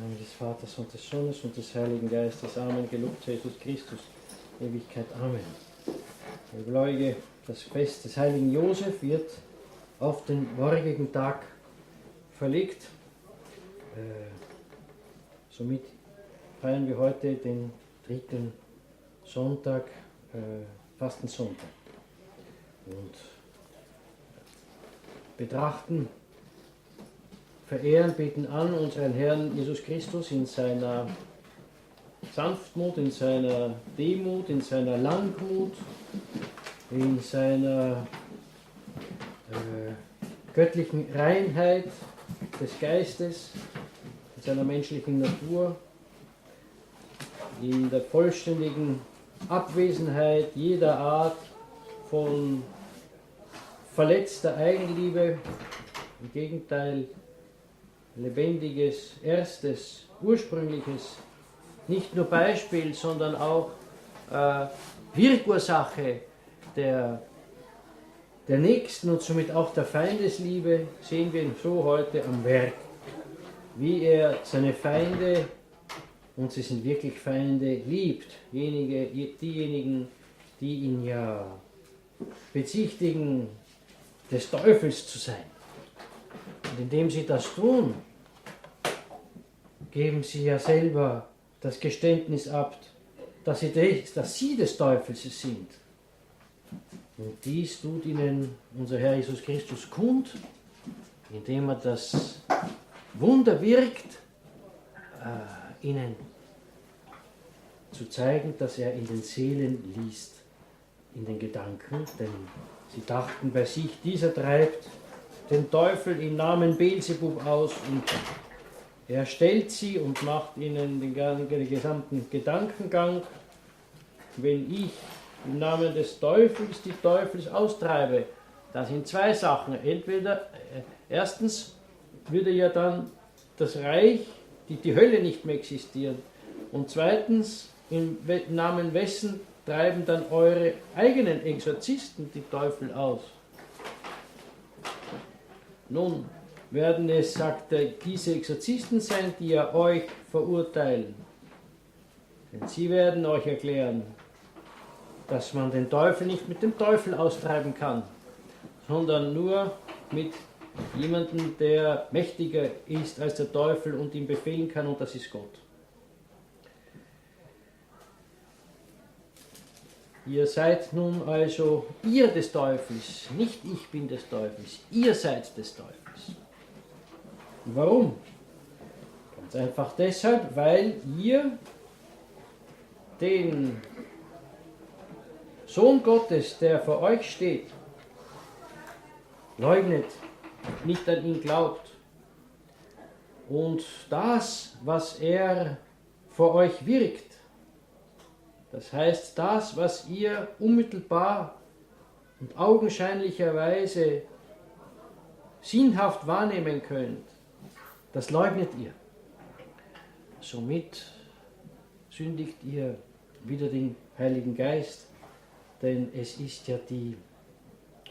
Namen des Vaters und des Sohnes und des Heiligen Geistes. Amen. Gelobt sei Jesus Christus. Ewigkeit. Amen. Liebe Gläubige, das Fest des heiligen Josef wird auf den morgigen Tag verlegt. Somit feiern wir heute den dritten Sonntag, Fastensonntag. Und betrachten, verehren, beten an unseren Herrn Jesus Christus in seiner Sanftmut, in seiner Demut, in seiner Langmut, in seiner göttlichen Reinheit des Geistes, in seiner menschlichen Natur, in der vollständigen Abwesenheit jeder Art von verletzter Eigenliebe, im Gegenteil lebendiges, erstes, ursprüngliches, nicht nur Beispiel, sondern auch Wirkursache der Nächsten und somit auch der Feindesliebe, sehen wir ihn so heute am Werk, wie er seine Feinde, und sie sind wirklich Feinde, liebt, diejenigen, die ihn ja bezichtigen, des Teufels zu sein. Und indem sie das tun, geben sie ja selber das Geständnis ab, dass sie des Teufels sind. Und dies tut ihnen unser Herr Jesus Christus kund, indem er das Wunder wirkt, ihnen zu zeigen, dass er in den Seelen liest, in den Gedanken, denn sie dachten bei sich, dieser treibt den Teufel im Namen Beelzebub aus und er stellt sie und macht ihnen den gesamten Gedankengang. Wenn ich im Namen des Teufels die Teufels austreibe, das sind zwei Sachen. Entweder, erstens würde ja dann das Reich, die Hölle nicht mehr existieren. Und zweitens, im Namen wessen treiben dann eure eigenen Exorzisten die Teufel aus? Nun werden es, sagt er, diese Exorzisten sein, die ja euch verurteilen. Denn sie werden euch erklären, dass man den Teufel nicht mit dem Teufel austreiben kann, sondern nur mit jemandem, der mächtiger ist als der Teufel und ihm befehlen kann, und das ist Gott. Ihr seid nun also ihr des Teufels, nicht ich bin des Teufels, ihr seid des Teufels. Warum? Ganz einfach deshalb, weil ihr den Sohn Gottes, der vor euch steht, leugnet, nicht an ihn glaubt und das, was er vor euch wirkt, das heißt, das, was ihr unmittelbar und augenscheinlicherweise sinnhaft wahrnehmen könnt, das leugnet ihr. Somit sündigt ihr wider den Heiligen Geist, denn es ist ja die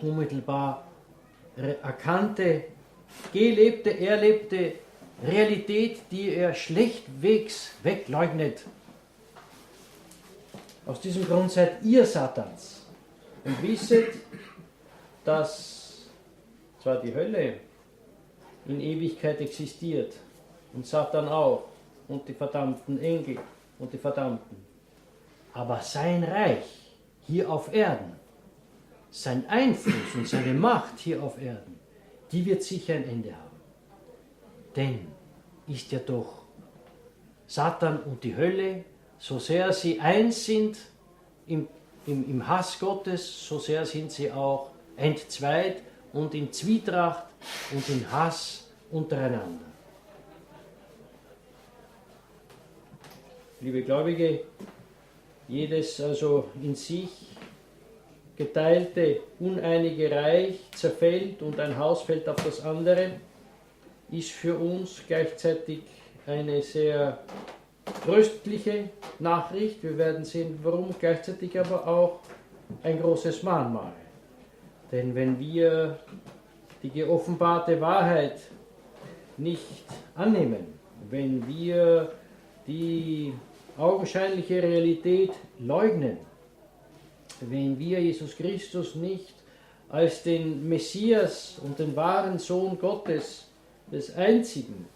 unmittelbar erkannte, gelebte, erlebte Realität, die er schlechtwegs wegleugnet. Aus diesem Grund seid ihr Satans und wisset, dass zwar die Hölle in Ewigkeit existiert und Satan auch und die verdammten Engel und die Verdammten, aber sein Reich hier auf Erden, sein Einfluss und seine Macht hier auf Erden, die wird sicher ein Ende haben. Denn ist ja doch Satan und die Hölle, so sehr sie eins sind im Hass Gottes, so sehr sind sie auch entzweit und in Zwietracht und in Hass untereinander. Liebe Gläubige, jedes also in sich geteilte, uneinige Reich zerfällt und ein Haus fällt auf das andere, ist für uns gleichzeitig eine sehr tröstliche Nachricht. Wir werden sehen, warum, gleichzeitig aber auch ein großes Mahnmal. Denn wenn wir die geoffenbarte Wahrheit nicht annehmen, wenn wir die augenscheinliche Realität leugnen, wenn wir Jesus Christus nicht als den Messias und den wahren Sohn Gottes, des einzigen,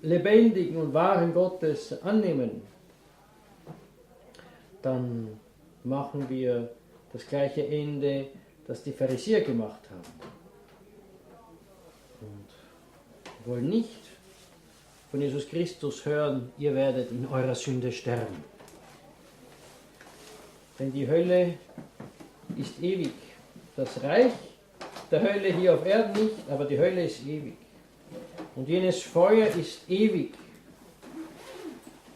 lebendigen und wahren Gottes annehmen, dann machen wir das gleiche Ende, das die Pharisäer gemacht haben. Und wollen nicht von Jesus Christus hören, ihr werdet in eurer Sünde sterben. Denn die Hölle ist ewig. Das Reich der Hölle hier auf Erden nicht, aber die Hölle ist ewig. Und jenes Feuer ist ewig.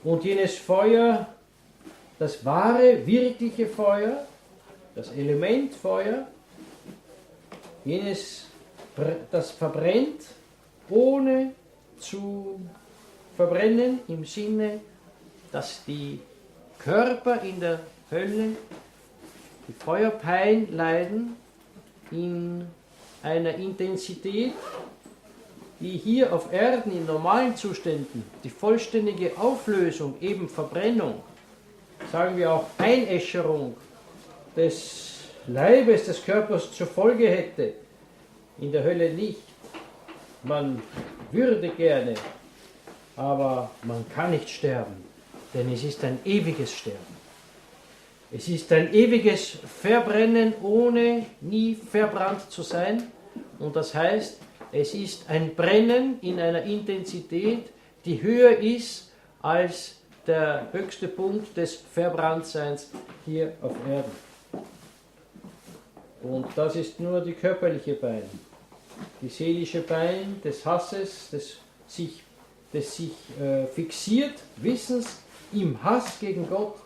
Und jenes Feuer, das wahre, wirkliche Feuer, das Elementfeuer, jenes, das verbrennt, ohne zu verbrennen, im Sinne, dass die Körper in der Hölle die Feuerpein leiden in einer Intensität, die hier auf Erden in normalen Zuständen die vollständige Auflösung, eben Verbrennung, sagen wir auch Einäscherung des Leibes, des Körpers zur Folge hätte, in der Hölle nicht. Man würde gerne, aber man kann nicht sterben, denn es ist ein ewiges Sterben. Es ist ein ewiges Verbrennen, ohne nie verbrannt zu sein. Und das heißt, es ist ein Brennen in einer Intensität, die höher ist als der höchste Punkt des Verbranntseins hier auf Erden. Und das ist nur die körperliche Pein. Die seelische Pein des Hasses, des sich fixiert Wissens im Hass gegen Gott,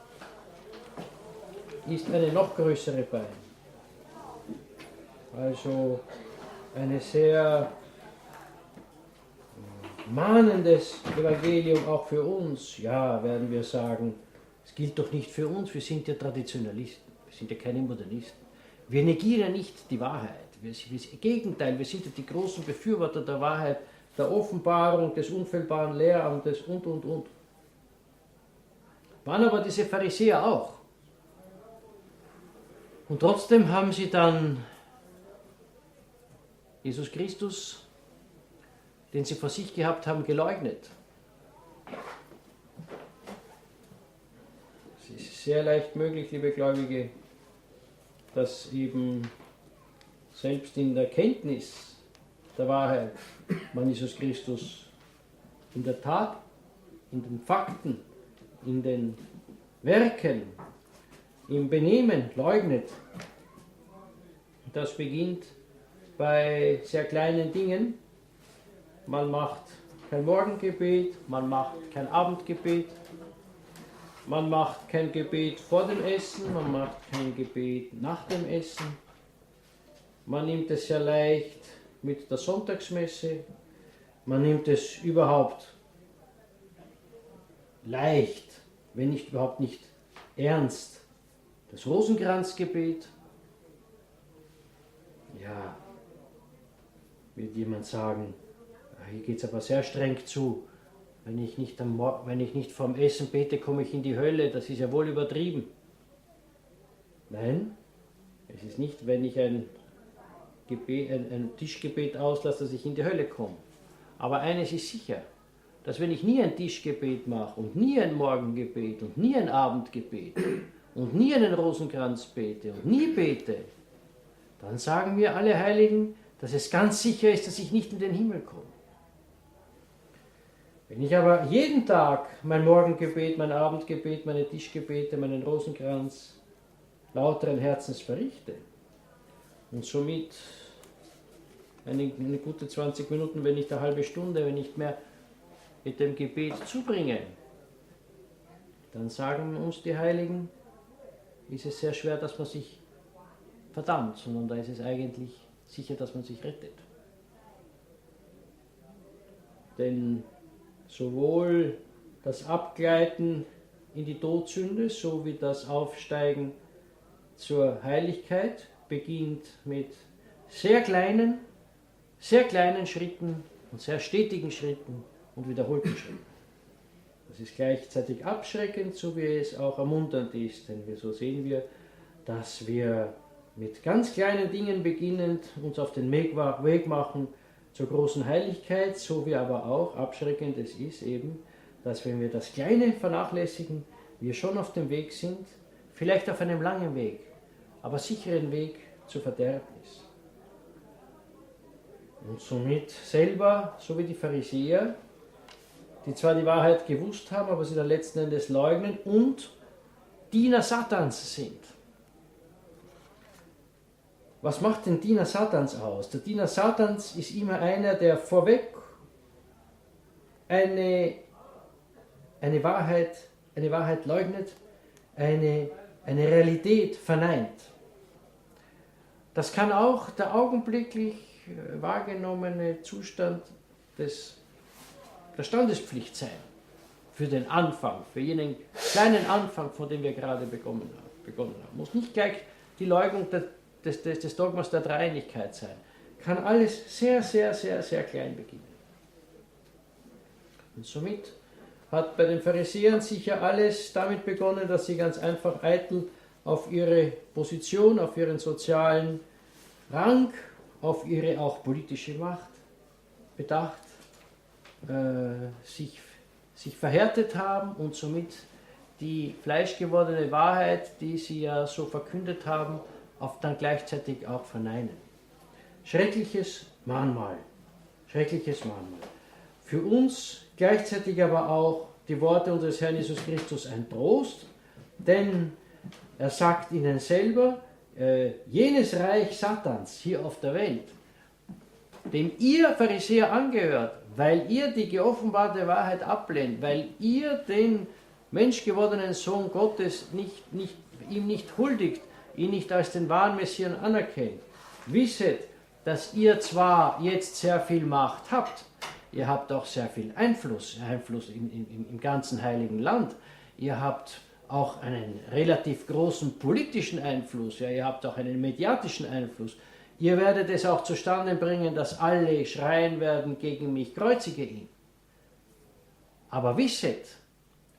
ist eine noch größere Pein. Also eine sehr mahnendes Evangelium auch für uns. Ja, werden wir sagen, es gilt doch nicht für uns, wir sind ja Traditionalisten, wir sind ja keine Modernisten. Wir negieren nicht die Wahrheit. Im Gegenteil, wir sind ja die großen Befürworter der Wahrheit, der Offenbarung, des unfehlbaren Lehramtes und. Waren aber diese Pharisäer auch. Und trotzdem haben sie dann Jesus Christus, den sie vor sich gehabt haben, geleugnet. Es ist sehr leicht möglich, liebe Gläubige, dass eben selbst in der Kenntnis der Wahrheit man Jesus Christus in der Tat, in den Fakten, in den Werken, im Benehmen leugnet. Und das beginnt bei sehr kleinen Dingen. Man macht kein Morgengebet, man macht kein Abendgebet, man macht kein Gebet vor dem Essen, man macht kein Gebet nach dem Essen. Man nimmt es sehr leicht mit der Sonntagsmesse, man nimmt es überhaupt leicht, wenn nicht überhaupt nicht ernst. Das Rosenkranzgebet, ja, wird jemand sagen, hier geht es aber sehr streng zu. Wenn ich nicht vorm Essen bete, komme ich in die Hölle, das ist ja wohl übertrieben. Nein, es ist nicht, wenn ich ein Tischgebet auslasse, dass ich in die Hölle komme. Aber eines ist sicher, dass wenn ich nie ein Tischgebet mache und nie ein Morgengebet und nie ein Abendgebet und nie einen Rosenkranz bete und nie bete, dann sagen mir alle Heiligen, dass es ganz sicher ist, dass ich nicht in den Himmel komme. Wenn ich aber jeden Tag mein Morgengebet, mein Abendgebet, meine Tischgebete, meinen Rosenkranz lauteren Herzens verrichte und somit eine gute 20 Minuten, wenn nicht eine halbe Stunde, wenn nicht mehr mit dem Gebet zubringe, dann sagen uns die Heiligen, ist es sehr schwer, dass man sich verdammt, sondern da ist es eigentlich sicher, dass man sich rettet. Denn sowohl das Abgleiten in die Todsünde sowie das Aufsteigen zur Heiligkeit beginnt mit sehr kleinen Schritten und sehr stetigen Schritten und wiederholten Schritten. Das ist gleichzeitig abschreckend, so wie es auch ermunternd ist, denn so sehen wir, dass wir mit ganz kleinen Dingen beginnend uns auf den Weg machen zur großen Heiligkeit, so wie aber auch abschreckend es ist eben, dass wenn wir das Kleine vernachlässigen, wir schon auf dem Weg sind, vielleicht auf einem langen Weg, aber sicheren Weg zur Verderbnis. Und somit selber, so wie die Pharisäer, die zwar die Wahrheit gewusst haben, aber sie dann letzten Endes leugnen und Diener Satans sind. Was macht den Diener Satans aus? Der Diener Satans ist immer einer, der vorweg eine Wahrheit leugnet, eine Realität verneint. Das kann auch der augenblicklich wahrgenommene Zustand der Standespflicht sein, für den Anfang, für jenen kleinen Anfang, von dem wir gerade begonnen haben. Muss nicht gleich die Leugnung des Dogmas der Dreieinigkeit sein. Kann alles sehr, sehr, sehr, sehr klein beginnen. Und somit hat bei den Pharisäern sicher alles damit begonnen, dass sie ganz einfach eitel auf ihre Position, auf ihren sozialen Rang, auf ihre auch politische Macht bedacht, sich verhärtet haben und somit die fleischgewordene Wahrheit, die sie ja so verkündet haben, dann gleichzeitig auch verneinen. Schreckliches Mahnmal. Schreckliches Mahnmal. Für uns gleichzeitig aber auch die Worte unseres Herrn Jesus Christus ein Trost, denn er sagt ihnen selber, jenes Reich Satans hier auf der Welt, dem ihr Pharisäer angehört, weil ihr die geoffenbarte Wahrheit ablehnt, weil ihr den menschgewordenen Sohn Gottes ihm nicht huldigt, ihn nicht als den wahren Messias anerkennt. Wisset, dass ihr zwar jetzt sehr viel Macht habt, ihr habt auch sehr viel Einfluss im ganzen heiligen Land, ihr habt auch einen relativ großen politischen Einfluss, ja, ihr habt auch einen mediatischen Einfluss. Ihr werdet es auch zustande bringen, dass alle schreien werden gegen mich, kreuzige ihn. Aber wisset,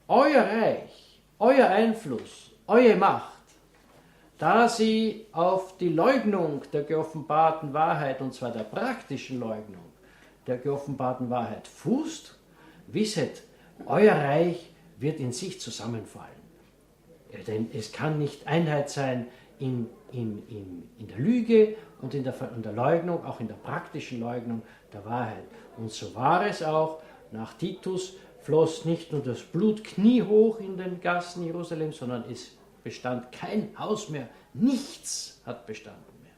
euer Reich, euer Einfluss, eure Macht, da sie auf die Leugnung der geoffenbarten Wahrheit, und zwar der praktischen Leugnung der geoffenbarten Wahrheit fußt, wisset, euer Reich wird in sich zusammenfallen. Denn es kann nicht Einheit sein in der Lüge und in der Leugnung, auch in der praktischen Leugnung der Wahrheit. Und so war es auch. Nach Titus floss nicht nur das Blut kniehoch in den Gassen Jerusalems, sondern es bestand kein Haus mehr. Nichts hat bestanden mehr.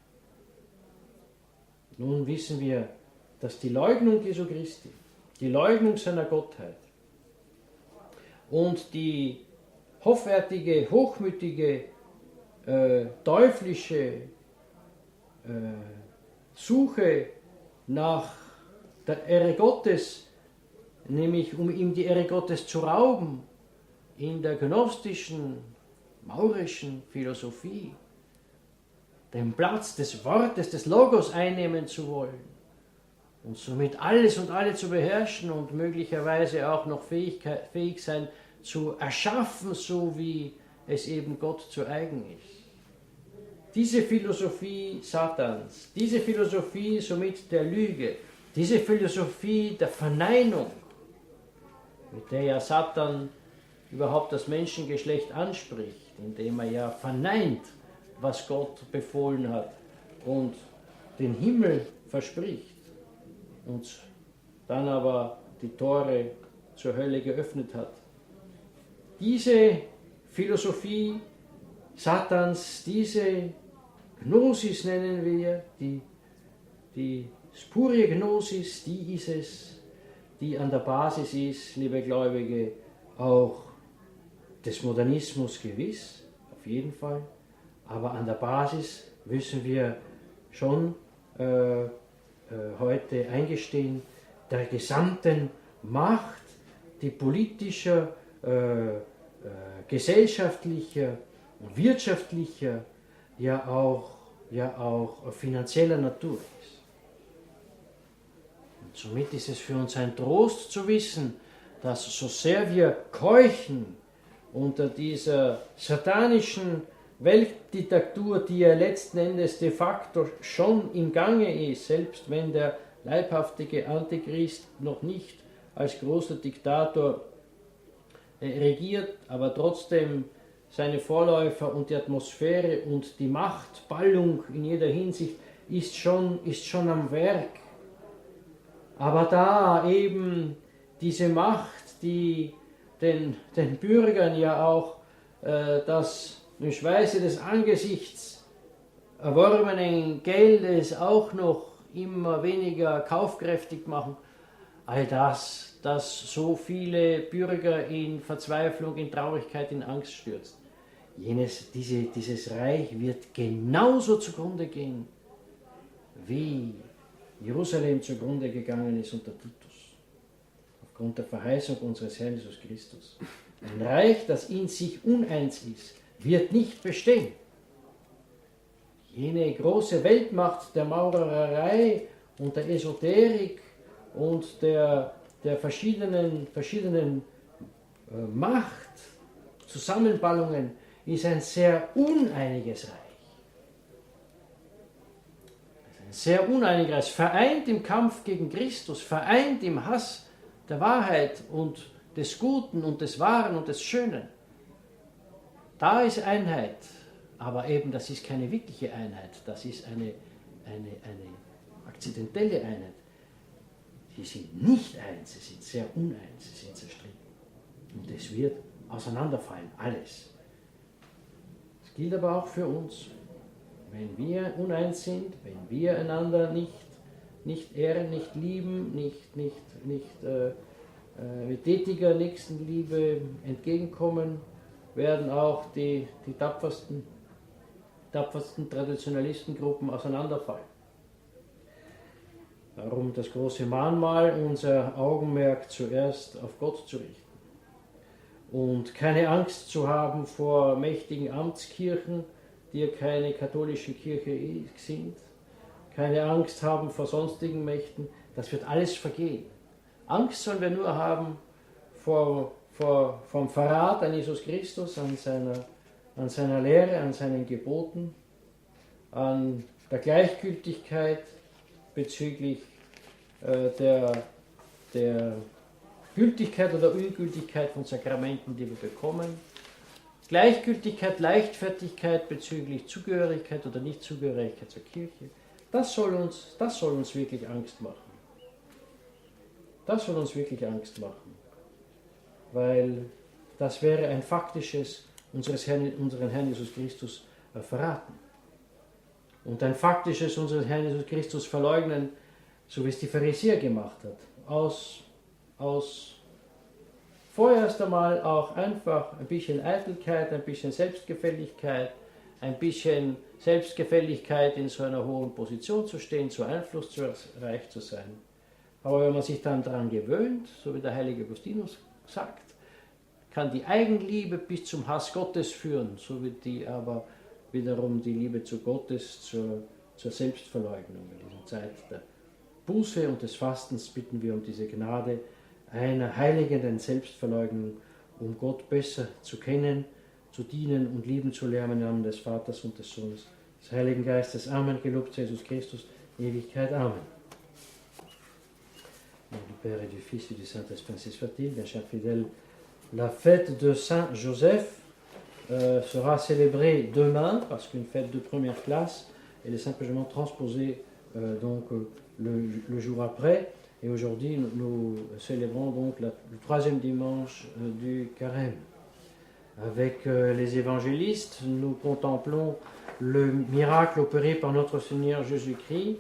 Nun wissen wir, dass die Leugnung Jesu Christi, die Leugnung seiner Gottheit und die hoffärtige, hochmütige, teuflische Suche nach der Ehre Gottes, nämlich um ihm die Ehre Gottes zu rauben, in der gnostischen, maurischen Philosophie, den Platz des Wortes, des Logos einnehmen zu wollen und somit alles und alle zu beherrschen und möglicherweise auch noch fähig sein zu erschaffen, so wie es eben Gott zu eigen ist. Diese Philosophie Satans, diese Philosophie somit der Lüge, diese Philosophie der Verneinung, mit der ja Satan überhaupt das Menschengeschlecht anspricht, indem er ja verneint, was Gott befohlen hat und den Himmel verspricht und dann aber die Tore zur Hölle geöffnet hat. Diese Philosophie Satans, diese Gnosis nennen wir, die Spurie Gnosis, die ist es, die an der Basis ist, liebe Gläubige, auch des Modernismus gewiss, auf jeden Fall, aber an der Basis müssen wir schon heute eingestehen, der gesamten Macht, die politischer, gesellschaftlicher, wirtschaftlicher, ja auch finanzieller Natur ist. Und somit ist es für uns ein Trost zu wissen, dass so sehr wir keuchen unter dieser satanischen Weltdiktatur, die ja letzten Endes de facto schon im Gange ist, selbst wenn der leibhaftige Antichrist noch nicht als großer Diktator regiert, aber trotzdem seine Vorläufer und die Atmosphäre und die Machtballung in jeder Hinsicht ist schon am Werk. Aber da eben diese Macht, die den Bürgern ja auch das im Schweiße des Angesichts erworbenen Geldes auch noch immer weniger kaufkräftig machen, all das, das so viele Bürger in Verzweiflung, in Traurigkeit, in Angst stürzt. Dieses Reich wird genauso zugrunde gehen, wie Jerusalem zugrunde gegangen ist unter Titus, aufgrund der Verheißung unseres Herrn Jesus Christus. Ein Reich, das in sich uneins ist, wird nicht bestehen. Jene große Weltmacht der Maurerei und der Esoterik und der verschiedenen Machtzusammenballungen ist ein sehr uneiniges Reich. Ein sehr uneiniges Reich, vereint im Kampf gegen Christus, vereint im Hass der Wahrheit und des Guten und des Wahren und des Schönen. Da ist Einheit, aber eben das ist keine wirkliche Einheit, das ist eine akzidentelle Einheit. Sie sind nicht eins, sie sind sehr uneins, sie sind zerstritten. Und es wird auseinanderfallen, alles. Es gilt aber auch für uns. Wenn wir uneins sind, wenn wir einander nicht ehren, nicht lieben, nicht mit tätiger Nächstenliebe entgegenkommen, werden auch die tapfersten Traditionalistengruppen auseinanderfallen. Darum das große Mahnmal, unser Augenmerk zuerst auf Gott zu richten und keine Angst zu haben vor mächtigen Amtskirchen, die ja keine katholische Kirche sind, keine Angst haben vor sonstigen Mächten, das wird alles vergehen. Angst sollen wir nur haben vom Verrat an Jesus Christus, an seiner Lehre, an seinen Geboten, an der Gleichgültigkeit bezüglich der Gültigkeit oder Ungültigkeit von Sakramenten, die wir bekommen. Gleichgültigkeit, Leichtfertigkeit bezüglich Zugehörigkeit oder Nichtzugehörigkeit zur Kirche. Das soll uns wirklich Angst machen. Das soll uns wirklich Angst machen. Weil das wäre ein faktisches unseren Herrn Jesus Christus verraten. Und ein faktisches unseren Herrn Jesus Christus verleugnen, so wie es die Pharisäer gemacht hat. Aus vorerst einmal auch einfach ein bisschen Eitelkeit, ein bisschen Selbstgefälligkeit, ein bisschen Selbstgefälligkeit in so einer hohen Position zu stehen, so einflussreich zu sein. Aber wenn man sich dann daran gewöhnt, so wie der heilige Augustinus sagt, kann die Eigenliebe bis zum Hass Gottes führen, so wird die aber wiederum die Liebe zu Gottes zur Selbstverleugnung. In dieser Zeit der Buße und des Fastens bitten wir um diese Gnade einer heiligenden Selbstverleugnung, um Gott besser zu kennen, zu dienen und lieben zu lernen im Namen des Vaters und des Sohnes, des Heiligen Geistes. Amen. Gelobt sei Jesus Christus, in Ewigkeit. Amen. Au nom du Père et du Fils et du Saint-Esprit, ainsi soit-il. Bien chers fidèles, la fête de Saint Joseph sera célébrée demain, parce qu'une fête de première classe, elle est simplement transposée le jour après. Et aujourd'hui, nous célébrons donc le troisième dimanche du Carême. Avec les évangélistes, nous contemplons le miracle opéré par notre Seigneur Jésus-Christ.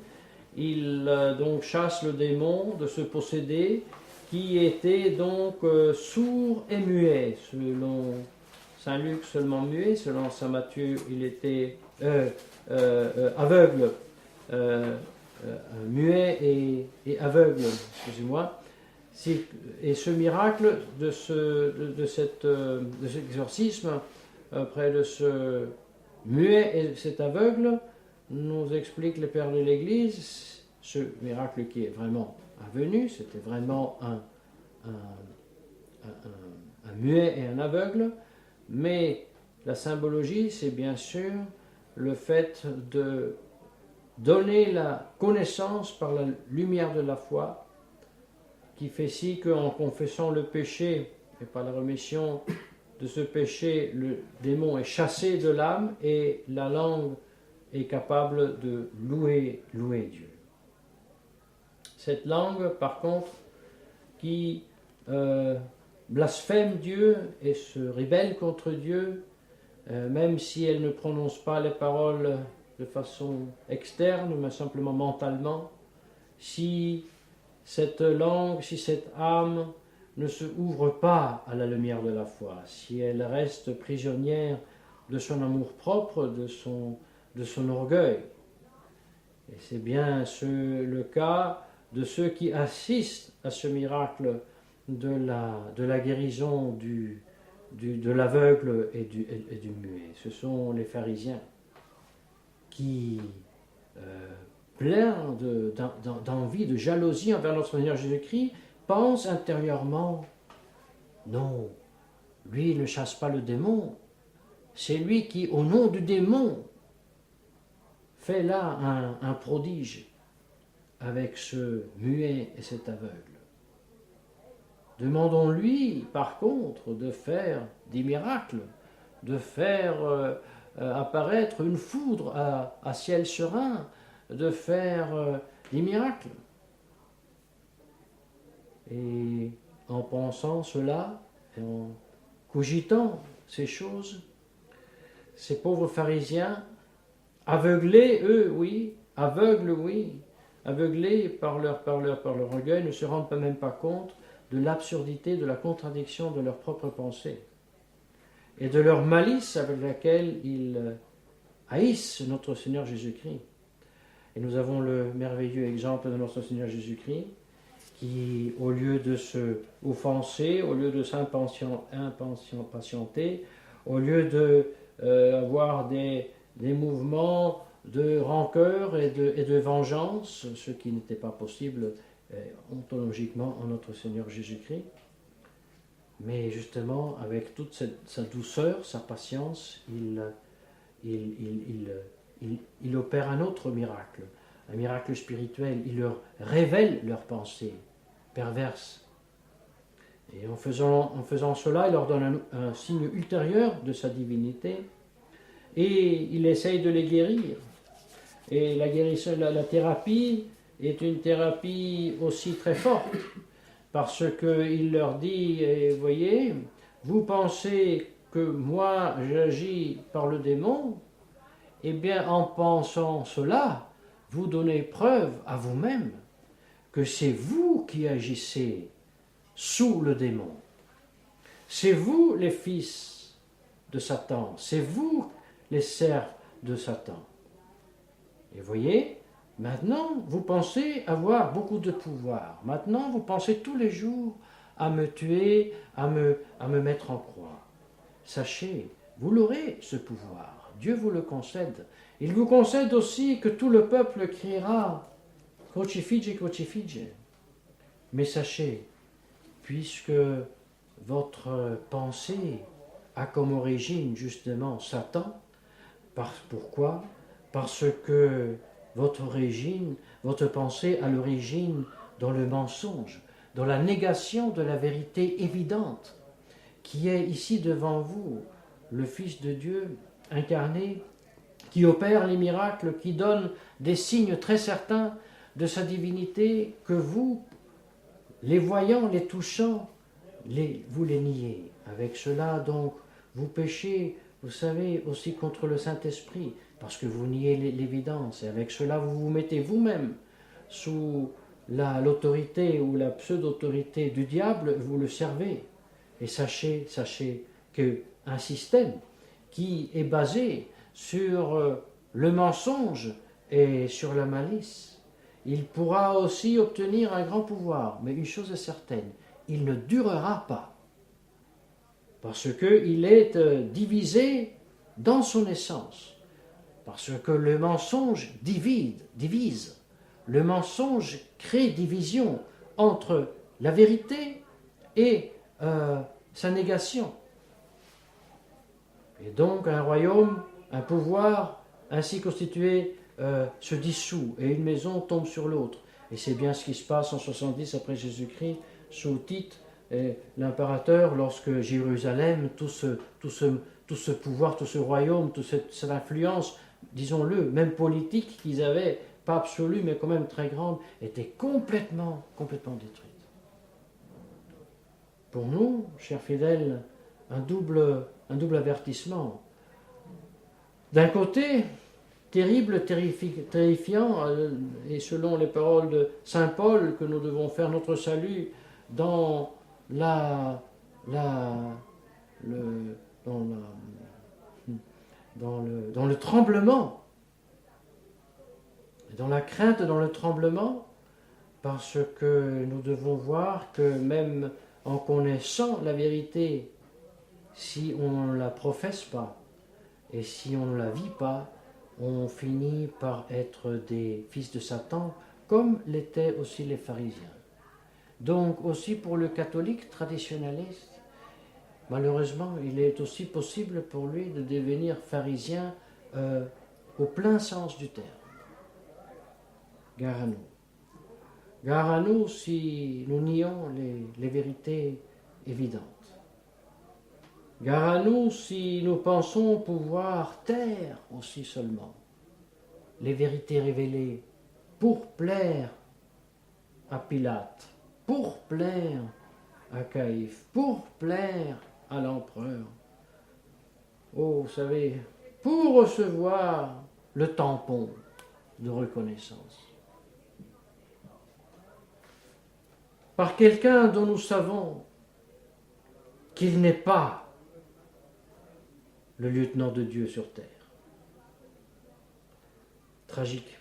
Il donc chasse le démon de ce possédé qui était donc sourd et muet. Selon Saint Luc, seulement muet. Selon Saint Matthieu, il était aveugle. Muet et aveugle, excusez-moi. Et ce miracle de cet exorcisme près de ce muet et cet aveugle nous explique le Père de l'Église, ce miracle qui est vraiment avenu, c'était vraiment un muet et un aveugle, mais la symbologie, c'est bien sûr le fait de donner la connaissance par la lumière de la foi, qui fait si qu'en confessant le péché et par la rémission de ce péché, le démon est chassé de l'âme et la langue est capable de louer Dieu. Cette langue, par contre, qui blasphème Dieu et se rébelle contre Dieu, même si elle ne prononce pas les paroles de façon externe, mais simplement mentalement, si cette langue, si cette âme ne se ouvre pas à la lumière de la foi, si elle reste prisonnière de son amour-propre, de son orgueil. Et c'est bien le cas de ceux qui assistent à ce miracle de la guérison de l'aveugle et du muet. Ce sont les pharisiens qui, pleins d'envie, de jalousie envers notre Seigneur Jésus-Christ, pensent intérieurement, non, lui ne chasse pas le démon, c'est lui qui, au nom du démon, fait là un prodige avec ce muet et cet aveugle. Demandons-lui, par contre, de faire des miracles, de faire apparaître une foudre à ciel serein, de faire des miracles. Et en pensant cela, et en cogitant ces choses, ces pauvres pharisiens, aveuglés, eux, oui, aveugles, oui, aveuglés par leur orgueil, ne se rendent même pas compte de l'absurdité, de la contradiction de leurs propres pensées et de leur malice avec laquelle ils haïssent notre Seigneur Jésus-Christ. Et nous avons le merveilleux exemple de notre Seigneur Jésus-Christ qui, au lieu de se offenser, au lieu de s'impatienter, au lieu d'avoir des mouvements de rancœur et de vengeance, ce qui n'était pas possible ontologiquement en notre Seigneur Jésus-Christ, mais justement avec toute sa douceur, sa patience, il opère un autre miracle, un miracle spirituel. Il leur révèle leurs pensées perverses. Et en faisant cela, il leur donne un signe ultérieur de sa divinité et il essaye de les guérir. Et la thérapie est une thérapie aussi très forte, parce qu'il leur dit, vous voyez, vous pensez que moi j'agis par le démon, eh bien en pensant cela, vous donnez preuve à vous-même que c'est vous qui agissez sous le démon. C'est vous les fils de Satan, c'est vous les serfs de Satan. Et voyez, maintenant, vous pensez avoir beaucoup de pouvoir. Maintenant, vous pensez tous les jours à me tuer, à me mettre en croix. Sachez, vous l'aurez, ce pouvoir. Dieu vous le concède. Il vous concède aussi que tout le peuple criera « Crocifige, crocifige ». Mais sachez, puisque votre pensée a comme origine justement Satan, pourquoi ? Parce que votre pensée a l'origine dans le mensonge, dans la négation de la vérité évidente, qui est ici devant vous, le Fils de Dieu incarné, qui opère les miracles, qui donne des signes très certains de sa divinité, que vous, les voyant, les touchant, vous les niez. Avec cela, donc, vous péchez, vous savez, aussi contre le Saint-Esprit, parce que vous niez l'évidence, et avec cela vous vous mettez vous-même sous l'autorité ou la pseudo-autorité du diable, vous le servez. Et sachez qu'un système qui est basé sur le mensonge et sur la malice, il pourra aussi obtenir un grand pouvoir, mais une chose est certaine, il ne durera pas, parce qu'il est divisé dans son essence. Parce que le mensonge divise. Le mensonge crée division entre la vérité et sa négation. Et donc un royaume, un pouvoir ainsi constitué se dissout et une maison tombe sur l'autre. Et c'est bien ce qui se passe en 70 après Jésus-Christ sous Tite, l'impérateur, lorsque Jérusalem, tout ce pouvoir, tout ce royaume, toute cette influence, disons-le, même politique qu'ils avaient, pas absolue mais quand même très grande, était complètement détruite. Pour nous, chers fidèles, un double avertissement. D'un côté, terrible, terrifiant, et selon les paroles de saint Paul, que nous devons faire notre salut dans le tremblement, dans la crainte, dans le tremblement, parce que nous devons voir que même en connaissant la vérité, si on ne la professe pas et si on ne la vit pas, on finit par être des fils de Satan, comme l'étaient aussi les pharisiens. Donc aussi pour le catholique traditionnaliste, malheureusement, il est aussi possible pour lui de devenir pharisien au plein sens du terme. Gare à nous. Gare à nous si nous nions les vérités évidentes. Gare à nous si nous pensons pouvoir taire aussi seulement les vérités révélées pour plaire à Pilate, pour plaire à Caïphe, pour plaire à l'empereur. Oh, vous savez, pour recevoir le tampon de reconnaissance. Par quelqu'un dont nous savons qu'il n'est pas le lieutenant de Dieu sur terre. Tragique,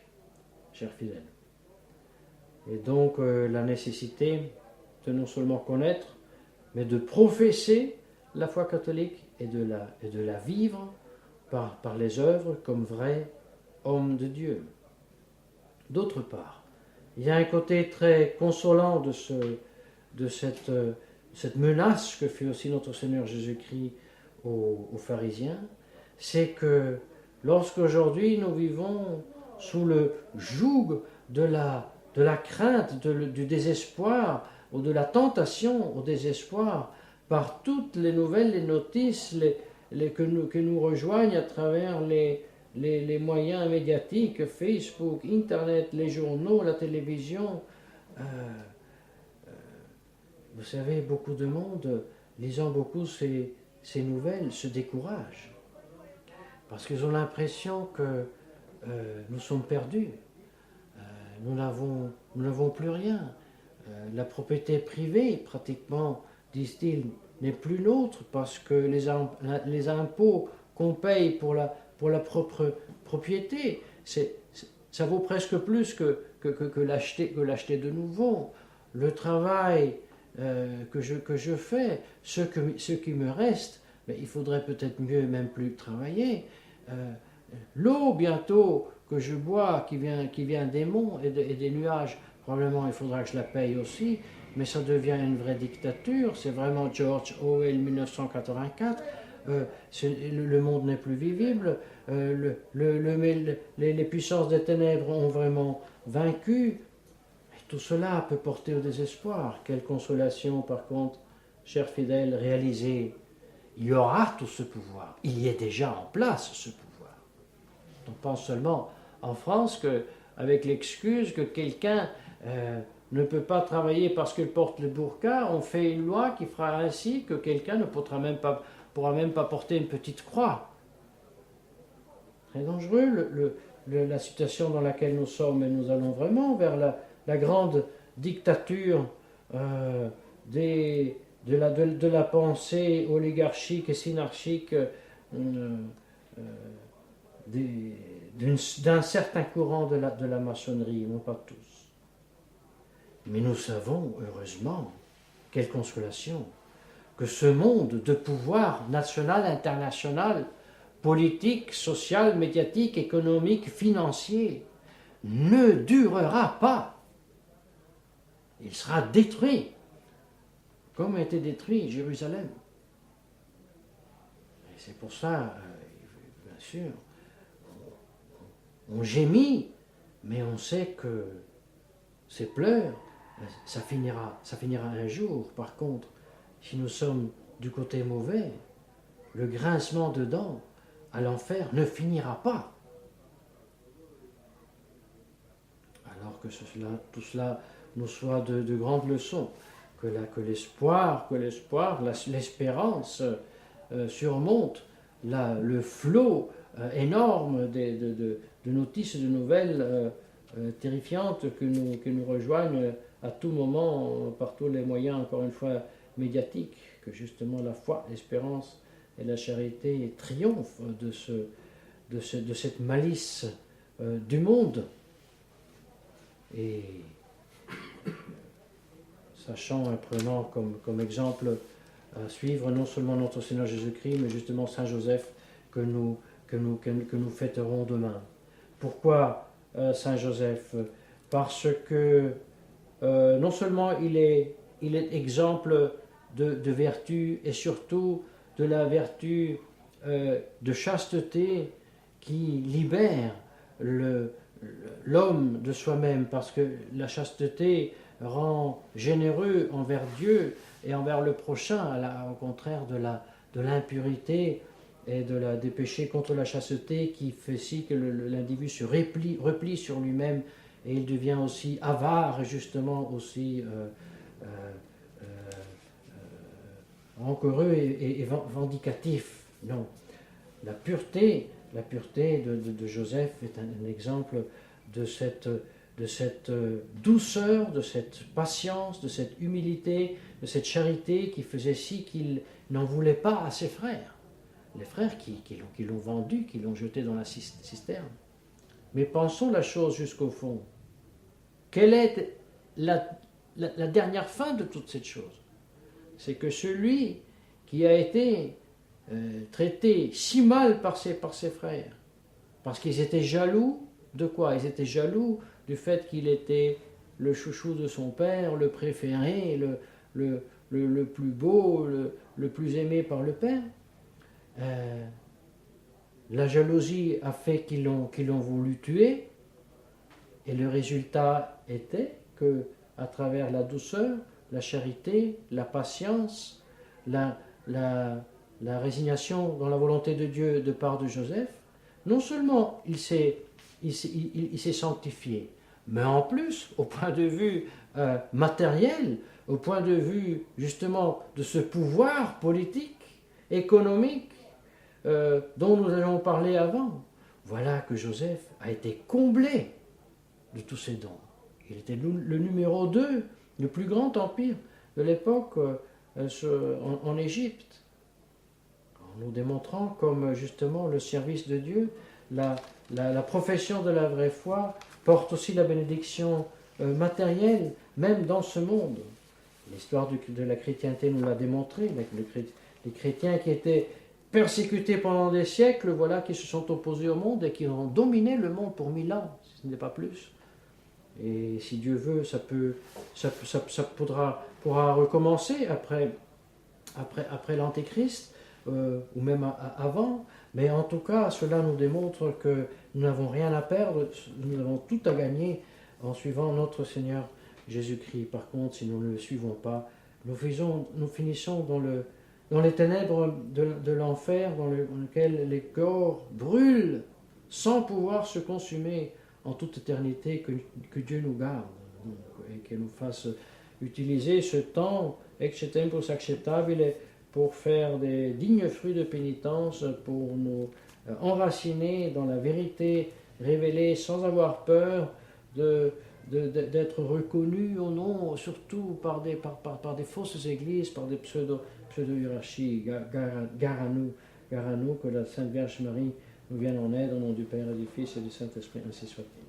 chers fidèles. Et donc la nécessité de non seulement connaître, mais de professer la foi catholique et de la vivre par les œuvres comme vrai homme de Dieu. D'autre part, il y a un côté très consolant de cette menace que fit aussi notre Seigneur Jésus-Christ aux pharisiens, c'est que lorsqu'aujourd'hui nous vivons sous le joug de la crainte, du désespoir, ou de la tentation au désespoir, par toutes les nouvelles, les notices que nous rejoignent à travers les moyens médiatiques, Facebook, Internet, les journaux, la télévision. Vous savez, beaucoup de monde, lisant beaucoup ces nouvelles, se découragent. Parce qu'ils ont l'impression que nous sommes perdus. Nous n'avons plus rien. La propriété privée, pratiquement, disent-ils, n'est plus nôtre parce que les impôts qu'on paye pour la propre propriété, ça vaut presque plus que l'acheter de nouveau. Le travail que je fais, ce qui me reste, mais il faudrait peut-être mieux même plus travailler. L'eau bientôt que je bois, qui vient des monts et des nuages, probablement il faudra que je la paye aussi, mais ça devient une vraie dictature. C'est vraiment George Orwell 1984. Le monde n'est plus vivible. Les puissances des ténèbres ont vraiment vaincu. Et tout cela peut porter au désespoir. Quelle consolation, par contre, chers fidèles, réalisez, il y aura tout ce pouvoir. Il y est déjà en place, ce pouvoir. On pense seulement en France qu'avec l'excuse que quelqu'un ne peut pas travailler parce qu'il porte le burqa, on fait une loi qui fera ainsi que quelqu'un ne pourra même pas porter une petite croix. Très dangereux, la situation dans laquelle nous sommes, et nous allons vraiment vers la grande dictature de la pensée oligarchique et synarchique d'un certain courant de la maçonnerie, non pas tous. Mais nous savons, heureusement, quelle consolation, que ce monde de pouvoir national, international, politique, social, médiatique, économique, financier, ne durera pas. Il sera détruit. comme a été détruit Jérusalem. Et c'est pour ça, bien sûr, on gémit, mais on sait que ces pleurs, ça finira un jour. Par contre, si nous sommes du côté mauvais, le grincement de dents à l'enfer ne finira pas. Alors que tout cela nous soit de grandes leçons, que l'espérance surmonte le flot énorme de notices et de nouvelles terrifiantes que nous rejoignent à tout moment, par tous les moyens, encore une fois, médiatiques, que justement la foi, l'espérance et la charité triomphent de cette malice du monde. Et sachant, prenant comme exemple à suivre non seulement notre Seigneur Jésus-Christ, mais justement Saint Joseph que nous fêterons demain. Pourquoi Saint Joseph? Parce que non seulement il est exemple de vertu, et surtout de la vertu de chasteté qui libère l'homme de soi-même, parce que la chasteté rend généreux envers Dieu et envers le prochain, au contraire de l'impurité et des péchés contre la chasteté qui fait si que l'individu se replie sur lui-même et il devient aussi avare, justement aussi rancoreux et vindicatif. Non, la pureté de Joseph est un exemple de cette douceur, de cette patience, de cette humilité, de cette charité qui faisait si qu'il n'en voulait pas à ses frères. Les frères qui l'ont vendu, qui l'ont jeté dans la cisterne. Mais pensons la chose jusqu'au fond. Quelle est la dernière fin de toute cette chose? C'est que celui qui a été traité si mal par ses frères, parce qu'ils étaient jaloux de quoi? Ils étaient jaloux du fait qu'il était le chouchou de son père, le préféré, le plus beau, le plus aimé par le père. La jalousie a fait qu'ils l'ont voulu tuer, et le résultat était que, à travers la douceur, la charité, la patience, la résignation dans la volonté de Dieu de part de Joseph, non seulement il s'est sanctifié, mais en plus, au point de vue matériel, au point de vue justement de ce pouvoir politique, économique, dont nous avons parlé avant, voilà que Joseph a été comblé de tous ses dons. Il était le numéro 2, le plus grand empire de l'époque en Égypte, en nous démontrant comme justement le service de Dieu, la profession de la vraie foi porte aussi la bénédiction matérielle, même dans ce monde. L'histoire de la chrétienté nous l'a démontré, les chrétiens qui étaient persécutés pendant des siècles, voilà, qui se sont opposés au monde et qui ont dominé le monde pour 1000 ans, si ce n'est pas plus. Et si Dieu veut, ça pourra recommencer après l'Antéchrist, ou même avant. Mais en tout cas, cela nous démontre que nous n'avons rien à perdre, nous avons tout à gagner en suivant notre Seigneur Jésus-Christ. Par contre, si nous ne le suivons pas, nous finissons dans les ténèbres de l'enfer, dans lequel les corps brûlent sans pouvoir se consumer en toute éternité. Que Dieu nous garde et qu'il nous fasse utiliser ce temps ex tempus acceptabile pour faire des dignes fruits de pénitence, pour nous enraciner dans la vérité révélée sans avoir peur d'être reconnus ou non, surtout par des fausses églises, par des pseudo-hiérarchies. Gare à nous, que la Sainte Vierge Marie nous vienne en aide, au nom du Père et du Fils et du Saint-Esprit, ainsi soit-il.